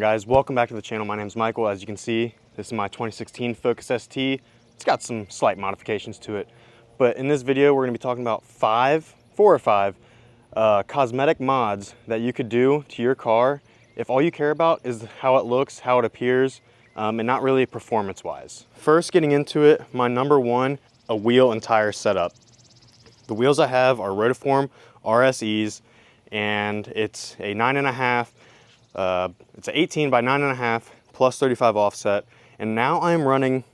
guys? Welcome back to the channel. My name is Michael. As you can see, this is my 2016 Focus ST. It's got some slight modifications to it. But in this video, we're gonna be talking about four or five cosmetic mods that you could do to your car if all you care about is how it looks, how it appears, and not really performance-wise. First, getting into it, my number one, a wheel and tire setup. The wheels I have are Rotiform RSEs, and it's a 9.5. It's an 18 by 9.5 plus 35 offset, and now I'm running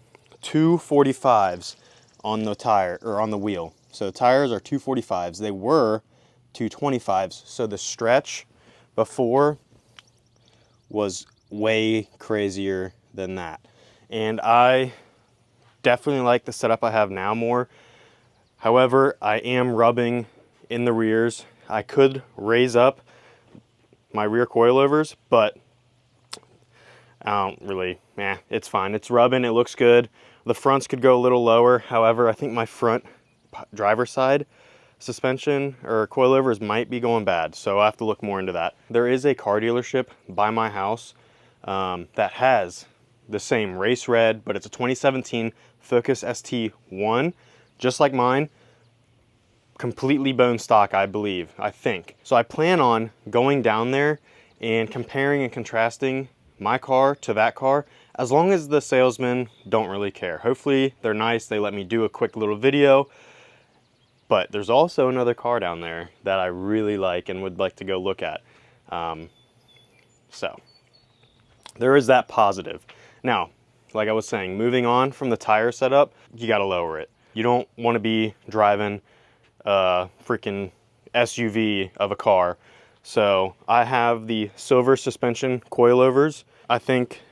245s on the tire or on the wheel. So the tires are 245s. They were 225s. So the stretch before was way crazier than that, and I definitely like the setup I have now more. However, I am rubbing in the rears. I could raise up my rear coilovers, but I don't really, it's fine. It's rubbing, it looks good. The fronts could go a little lower. However, I think my front driver's side suspension or coilovers might be going bad, so I have to look more into that. There is a car dealership by my house that has the same race red, but it's a 2017 Focus ST1, just like mine, completely bone stock, I think. So I plan on going down there and comparing and contrasting my car to that car, as long as the salesmen don't really care. Hopefully they're nice, they let me do a quick little video. But there's also another car down there that I really like and would like to go look at. So there is that positive. Now, like I was saying, moving on from the tire setup, you gotta lower it. You don't wanna be driving a freaking SUV of a car. So I have the silver suspension coilovers. I think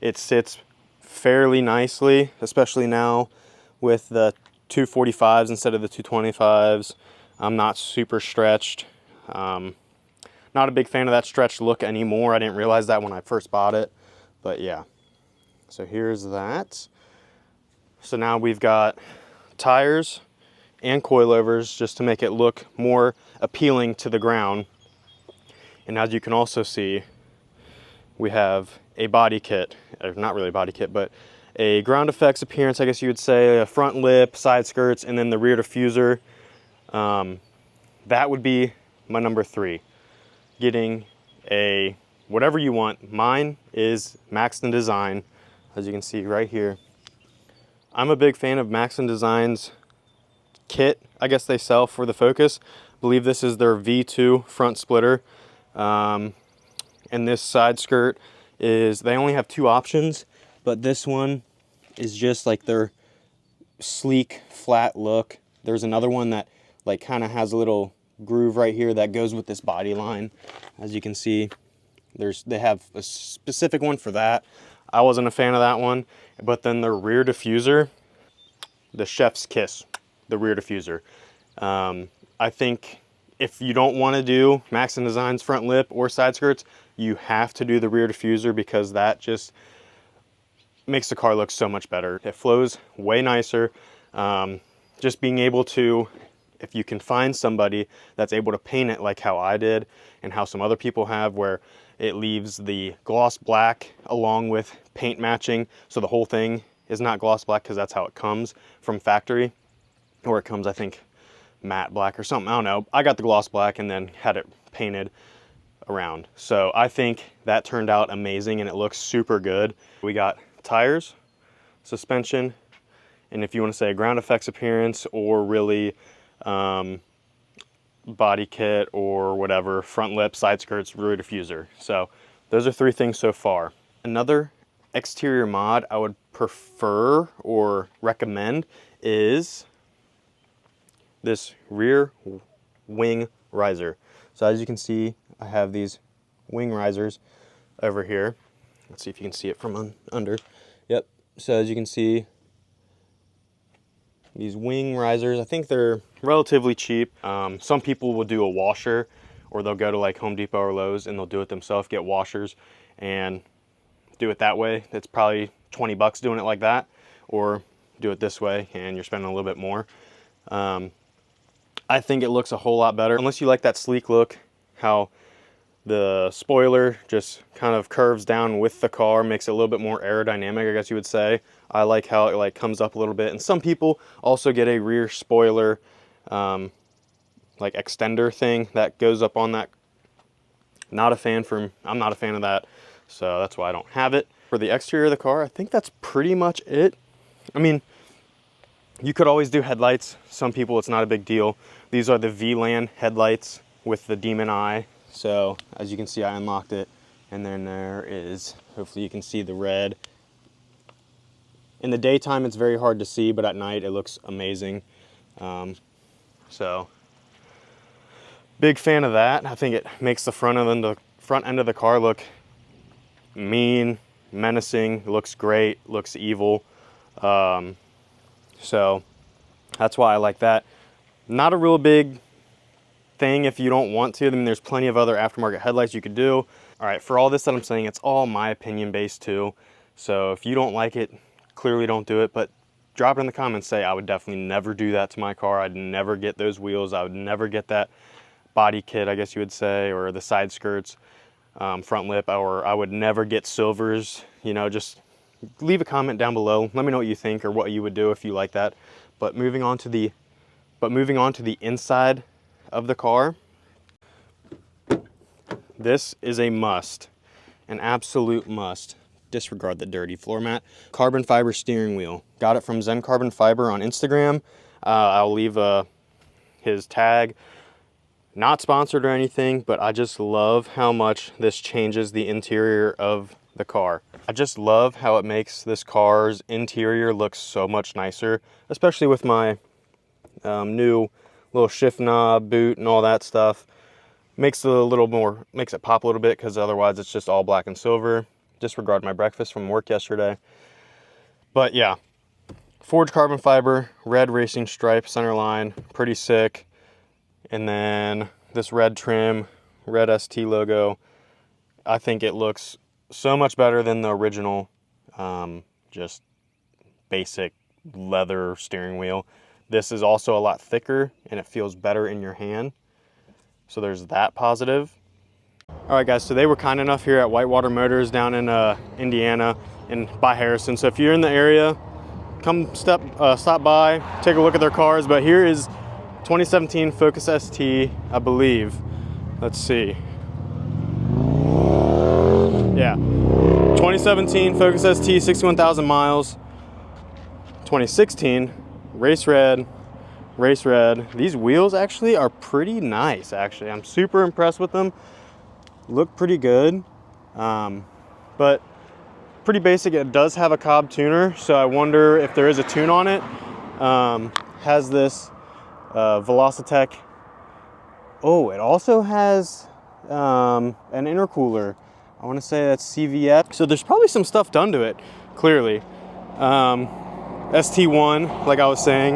it sits fairly nicely, especially now with the 245s instead of the 225s. I'm not super stretched. Not a big fan of that stretched look anymore. I didn't realize that when I first bought it, but yeah. So here's that. So now we've got tires and coilovers just to make it look more appealing to the ground. And as you can also see, we have a body kit, or not really a body kit, but a ground effects appearance, I guess you would say, a front lip, side skirts, and then the rear diffuser. That would be my number three. Getting a whatever you want. Mine is Maxton Design, as you can see right here. I'm a big fan of Maxton Design's kit, I guess they sell for the Focus. I believe this is their V2 front splitter. And this side skirt is, they only have two options, but this one is just like their sleek, flat look. There's another one that like kind of has a little groove right here that goes with this body line. As you can see, they have a specific one for that. I wasn't a fan of that one, but then the rear diffuser, the chef's kiss, the rear diffuser. I think if you don't want to do Maxton Design's front lip or side skirts, you have to do the rear diffuser, because that just makes the car look so much better. It flows way nicer. Just being able to, if you can find somebody that's able to paint it like how I did and how some other people have, where it leaves the gloss black along with paint matching, so the whole thing is not gloss black, because that's how it comes from factory, or it comes, I think, matte black or something, I don't know. I got the gloss black and then had it painted around. So I think that turned out amazing and it looks super good. We got tires, suspension, and if you want to say a ground effects appearance, or really body kit or whatever, front lip, side skirts, rear diffuser. So those are three things so far. Another exterior mod I would prefer or recommend is this rear wing riser. So as you can see, I have these wing risers over here. Let's see if you can see it from under. Yep. So as you can see, these wing risers, I think they're relatively cheap. Some people will do a washer, or they'll go to like Home Depot or Lowe's and they'll do it themselves, get washers and do it that way. It's probably 20 bucks doing it like that, or do it this way and you're spending a little bit more. I think it looks a whole lot better, unless you like that sleek look, how The spoiler just kind of curves down with the car, makes it a little bit more aerodynamic, I guess you would say. I like how it like comes up a little bit. And some people also get a rear spoiler like extender thing that goes up on that. I'm not a fan of that, so that's why I don't have it. For the exterior of the car, I think that's pretty much it. I mean, you could always do headlights. Some people, it's not a big deal. These are the VLAN headlights with the Demon Eye. So as you can see, I unlocked it, and then there is, hopefully you can see the red. In the daytime, it's very hard to see, but at night it looks amazing. So big fan of that. I think it makes the front end of the car look mean, menacing. It looks great, looks evil. So that's why I like that. Not a real big thing if you don't want to. I mean, there's plenty of other aftermarket headlights you could do. All right, for all this that I'm saying, it's all my opinion based too. So if you don't like it, clearly don't do it, but drop it in the comments. Say, I would definitely never do that to my car. I'd never get those wheels. I would never get that body kit, I guess you would say, or the side skirts, front lip, or I would never get silvers. You know, just leave a comment down below. Let me know what you think or what you would do if you like that. But moving on to the inside of the car, this is a must, an absolute must. Disregard the dirty floor mat. Carbon fiber steering wheel. Got it from Zen Carbon Fiber on Instagram. I'll leave his tag. Not sponsored or anything, but I just love how much this changes the interior of the car. I just love how it makes this car's interior look so much nicer, especially with my new little shift knob, boot, and all that stuff. Makes it pop a little bit, because otherwise it's just all black and silver. Disregard my breakfast from work yesterday. But yeah, forged carbon fiber, red racing stripe center line, pretty sick. And then this red trim, red ST logo. I think it looks so much better than the original, just basic leather steering wheel. This is also a lot thicker and it feels better in your hand. So there's that positive. All right guys, so they were kind enough here at Whitewater Motors down in Indiana and by Harrison. So if you're in the area, come stop by, take a look at their cars. But here is 2017 Focus ST, I believe. Let's see. Yeah, 2017 Focus ST, 61,000 miles. 2016 race red. These wheels actually are pretty nice. Actually, I'm super impressed with them. Look pretty good, but pretty basic. It does have a Cobb tuner, so I wonder if there is a tune on it. Has this Velocitec. Oh, it also has an intercooler. I want to say that's CVF. So there's probably some stuff done to it, clearly. ST1, like I was saying,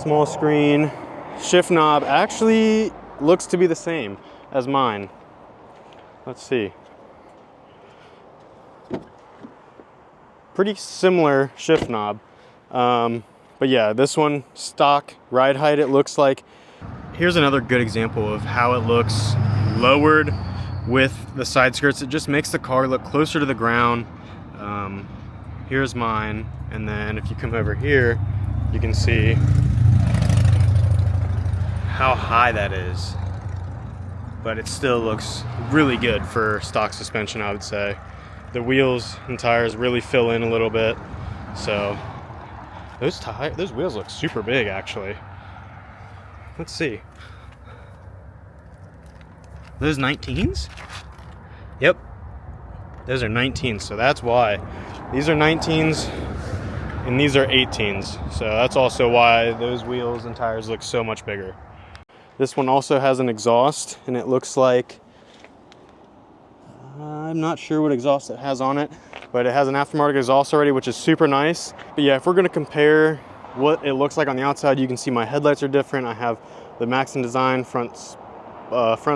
small screen. Shift knob actually looks to be the same as mine. Let's see. Pretty similar shift knob. But yeah, this one, stock ride height, it looks like. Here's another good example of how it looks lowered with the side skirts. It just makes the car look closer to the ground. Here's mine, and then if you come over here, you can see how high that is. But it still looks really good for stock suspension, I would say. The wheels and tires really fill in a little bit. So those wheels look super big, actually. Let's see. Those 19s? Yep. Those are 19s, so that's why. These are 19s and these are 18s. So that's also why those wheels and tires look so much bigger. This one also has an exhaust, and it looks like, I'm not sure what exhaust it has on it, but it has an aftermarket exhaust already, which is super nice. But yeah, if we're gonna compare what it looks like on the outside, you can see my headlights are different. I have the Maxxon design front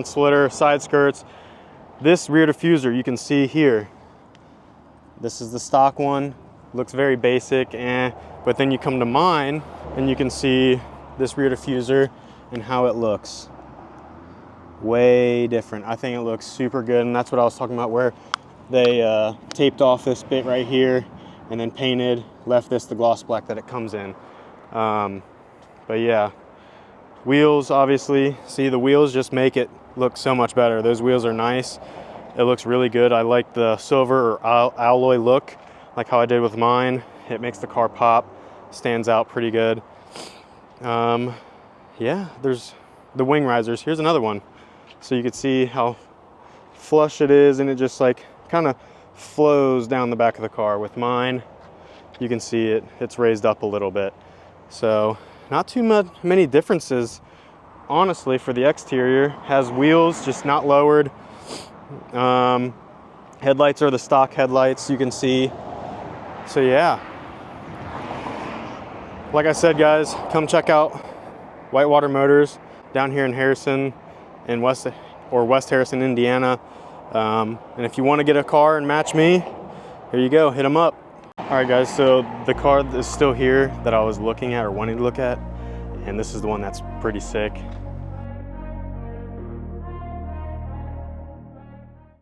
splitter, side skirts. This rear diffuser, you can see here, this is the stock one. Looks very basic, but then you come to mine and you can see this rear diffuser and how it looks. way different. I think it looks super good, and that's what I was talking about, where they taped off this bit right here and then painted, left this the gloss black that it comes in. But yeah, wheels, obviously, see, the wheels just make it look so much better. Those wheels are nice. It looks really good. I like the silver or alloy look, like how I did with mine. It makes the car pop, stands out pretty good. Yeah, there's the wing risers. Here's another one. So you can see how flush it is, and it just like kind of flows down the back of the car. With mine, you can see it's raised up a little bit. So not too many differences, honestly, for the exterior. Has wheels, just not lowered. Headlights are the stock headlights, you can see. So yeah, like I said, guys, come check out Whitewater Motors down here in Harrison, in West Harrison, Indiana. And if you want to get a car and match me, here you go, hit them up. All right, guys, so the car is still here that I was looking at or wanting to look at, and this is the one that's pretty sick.